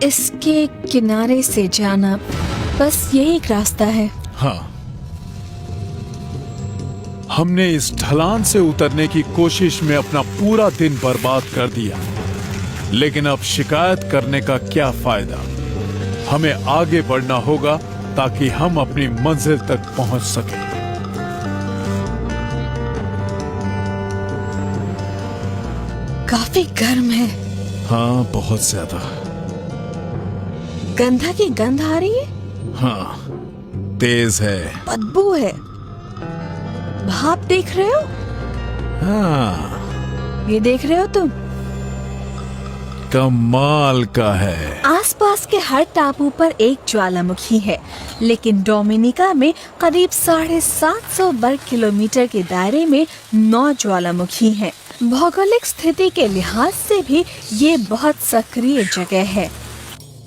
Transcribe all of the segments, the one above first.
इसके किनारे से जाना, बस यही एक रास्ता है। हाँ, हमने इस ढलान से उतरने की कोशिश में अपना पूरा दिन बर्बाद कर दिया, लेकिन अब शिकायत करने का क्या फायदा। हमें आगे बढ़ना होगा ताकि हम अपनी मंजिल तक पहुंच सकें। काफी गर्म है। हाँ, बहुत ज्यादा। गंधा की गंध आ रही है। हाँ, तेज है। बदबू है। भाप देख रहे हो? हाँ, ये देख रहे हो तुम? कमाल का है। आसपास के हर टापू पर एक ज्वालामुखी है, लेकिन डोमिनिका में करीब 750 वर्ग किलोमीटर के दायरे में 9 ज्वालामुखी हैं। भौगोलिक स्थिति के लिहाज से भी ये बहुत सक्रिय जगह है।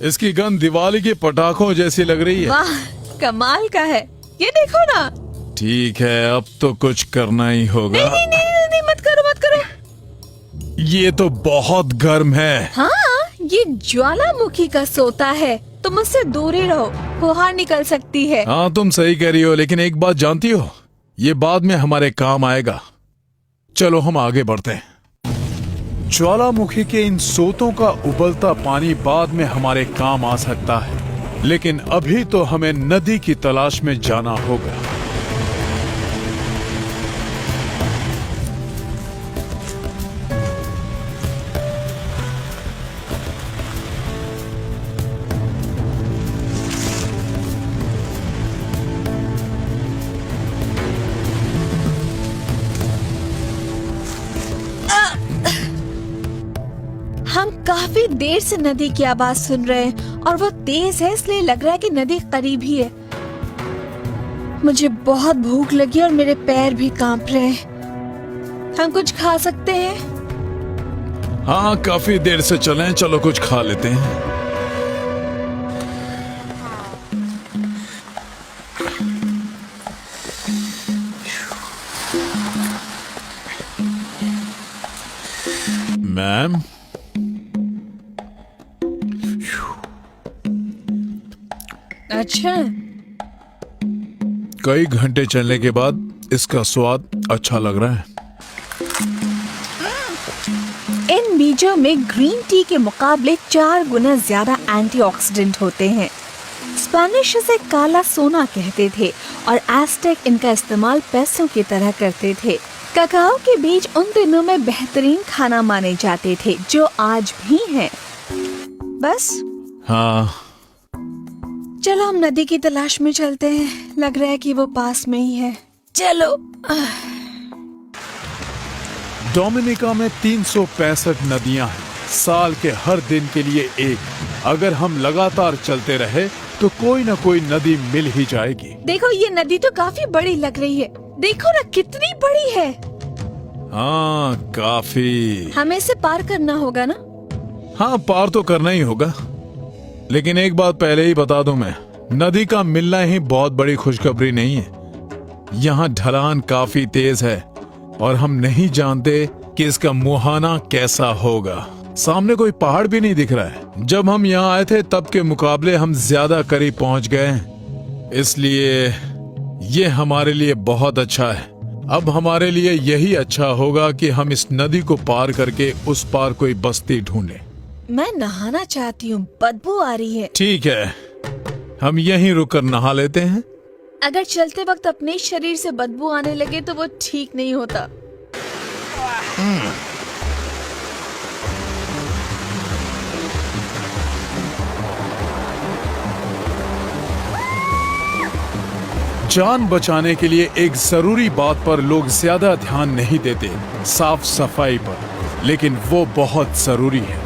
इसकी गंध दिवाली के पटाखों जैसी लग रही है। वाह, कमाल का है। ये देखो ना। ठीक है, अब तो कुछ करना ही होगा। नहीं, नहीं, नहीं, नहीं, मत करो, मत करो। ये तो बहुत गर्म है। हाँ, ये ज्वालामुखी का सोता है। तुम उससे दूर ही रहो, फुहार निकल सकती है। हाँ, तुम सही कह रही हो, लेकिन एक बात जानती हो, ये बाद में हमारे काम आएगा। चलो हम आगे बढ़ते हैं। ज्वालामुखी के इन सोतों का उबलता पानी बाद में हमारे काम आ सकता है, लेकिन अभी तो हमें नदी की तलाश में जाना होगा। हम काफी देर से नदी की आवाज सुन रहे हैं और वो तेज है, इसलिए लग रहा है कि नदी करीब ही है। मुझे बहुत भूख लगी और मेरे पैर भी कांप रहे हैं। हम कुछ खा सकते हैं? हाँ, काफी देर से चले, चलो कुछ खा लेते हैं। मैम, अच्छा, कई घंटे चलने के बाद इसका स्वाद अच्छा लग रहा है। इन बीजों में ग्रीन टी के मुकाबले 4 गुना ज्यादा एंटीऑक्सीडेंट होते हैं। स्पेनिश इसे काला सोना कहते थे और एज़टेक इनका इस्तेमाल पैसों की तरह करते थे। ककाओ के बीज उन दिनों में बेहतरीन खाना माने जाते थे, जो आज भी हैं। बस, हाँ, चलो हम नदी की तलाश में चलते हैं। लग रहा है कि वो पास में ही है। चलो। डोमिनिका में 365 नदियां हैं, साल के हर दिन के लिए एक। अगर हम लगातार चलते रहे तो कोई न कोई नदी मिल ही जाएगी। देखो, ये नदी तो काफी बड़ी लग रही है। देखो ना, कितनी बड़ी है। हाँ, काफी। हमें इसे पार करना होगा ना? हाँ, पार तो करना ही होगा, लेकिन एक बात पहले ही बता दूं मैं, नदी का मिलना ही बहुत बड़ी खुशखबरी नहीं है। यहाँ ढलान काफी तेज है और हम नहीं जानते कि इसका मुहाना कैसा होगा। सामने कोई पहाड़ भी नहीं दिख रहा है। जब हम यहाँ आए थे तब के मुकाबले हम ज्यादा करीब पहुंच गए हैं, इसलिए ये हमारे लिए बहुत अच्छा है। अब हमारे लिए यही अच्छा होगा कि हम इस नदी को पार करके उस पार कोई बस्ती ढूंढें। मैं नहाना चाहती हूँ, बदबू आ रही है। ठीक है, हम यहीं रुककर नहा लेते हैं। अगर चलते वक्त अपने शरीर से बदबू आने लगे तो वो ठीक नहीं होता। जान बचाने के लिए एक जरूरी बात पर लोग ज्यादा ध्यान नहीं देते, साफ सफाई पर, लेकिन वो बहुत जरूरी है।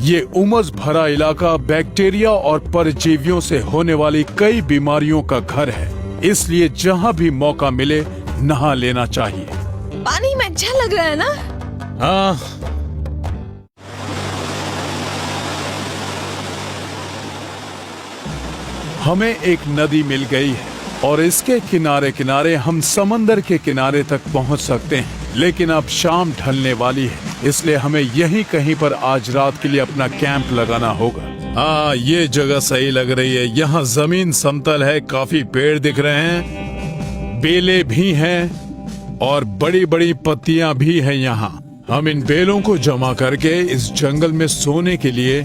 ये उमस भरा इलाका बैक्टीरिया और परजीवियों से होने वाली कई बीमारियों का घर है, इसलिए जहाँ भी मौका मिले नहा लेना चाहिए। पानी में अच्छा लग रहा है ना? हाँ, हमें एक नदी मिल गई है और इसके किनारे किनारे हम समंदर के किनारे तक पहुंच सकते हैं, लेकिन अब शाम ढलने वाली है, इसलिए हमें यहीं कहीं पर आज रात के लिए अपना कैंप लगाना होगा। ये जगह सही लग रही है। यहाँ जमीन समतल है, काफी पेड़ दिख रहे हैं, बेलें भी हैं और बड़ी बड़ी पत्तियां भी हैं यहाँ। हम इन बेलों को जमा करके इस जंगल में सोने के लिए